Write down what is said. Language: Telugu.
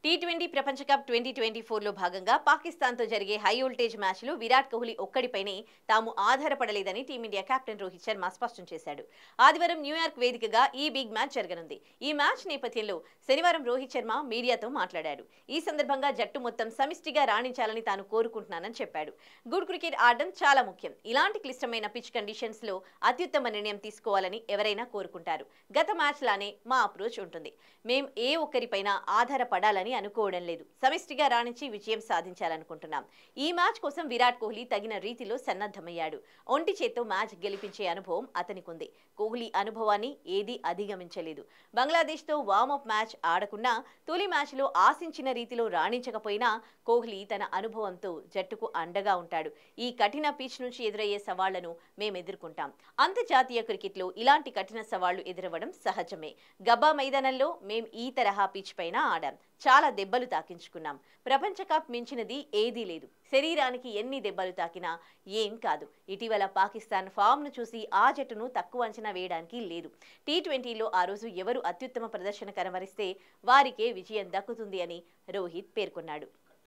టీ20 ప్రపంచ కప్ 2024లో భాగంగా పాకిస్తాన్తో జరిగే హై వోల్టేజ్ మ్యాచ్లో విరాట్ కోహ్లీ ఒక్కడిపైనే తాము ఆధారపడలేదని టీమిండియా కెప్టెన్ రోహిత్ శర్మ స్పష్టం చేశాడు. ఆదివారం న్యూయార్క్ వేదికగా ఈ బిగ్ మ్యాచ్ జరగనుంది. ఈ మ్యాచ్ నేపథ్యంలో శనివారం రోహిత్ శర్మ మీడియాతో మాట్లాడాడు. ఈ సందర్భంగా జట్టు మొత్తం సమిష్టిగా రాణించాలని తాను కోరుకుంటున్నానని చెప్పాడు. గుడ్ క్రికెట్ ఆడడం చాలా ముఖ్యం. ఇలాంటి క్లిష్టమైన పిచ్ కండిషన్స్ లో అత్యుత్తమ నిర్ణయం తీసుకోవాలని ఎవరైనా కోరుకుంటారు. గత మ్యాచ్ లానే మా అప్రోచ్ ఉంటుంది. మేం ఏ ఒక్కరిపైన ఆధారపడాలని అనుకోవడం లేదు. సమిష్టిగా రాణించి విజయం సాధించాలనుకుంటున్నాం. ఈ మ్యాచ్ కోసం విరాట్ కోహ్లీ తగిన రీతిలో సన్నద్ధమయ్యాడు. ఒంటి చేత్తో మ్యాచ్ గెలిపించే అనుభవం అతనికుంది. కోహ్లీ అనుభవాన్ని ఏదీ అధిగమించలేదు. బంగ్లాదేశ్తో వార్మప్ మ్యాచ్ ఆడకున్నా తొలి మ్యాచ్లో ఆశించిన రీతిలో రాణించకపోయినా కోహ్లీ తన అనుభవంతో జట్టుకు అండగా ఉంటాడు. ఈ కఠిన పిచ్ నుంచి ఎదురయ్యే సవాళ్లను మేము ఎదుర్కొంటాం. అంతర్జాతీయ క్రికెట్లో ఇలాంటి కఠిన సవాళ్లు ఎదురవ్వడం సహజమే. గబ్బా మైదానంలో మేం ఈ తరహా పిచ్ పైన ఆడాం. చాలా దెబ్బలు తాకించుకున్నాం. ప్రపంచ కప్ మించినది ఏదీ లేదు. శరీరానికి ఎన్ని దెబ్బలు తాకినా ఏం కాదు. ఇటీవల పాకిస్తాన్ ఫామ్ను చూసి ఆ జట్టును తక్కువ అంచనా వేయడానికి లేదు. టీ20లో ఆ రోజు ఎవరు అత్యుత్తమ ప్రదర్శన కనబరిస్తే వారికే విజయం దక్కుతుంది అని రోహిత్ పేర్కొన్నాడు.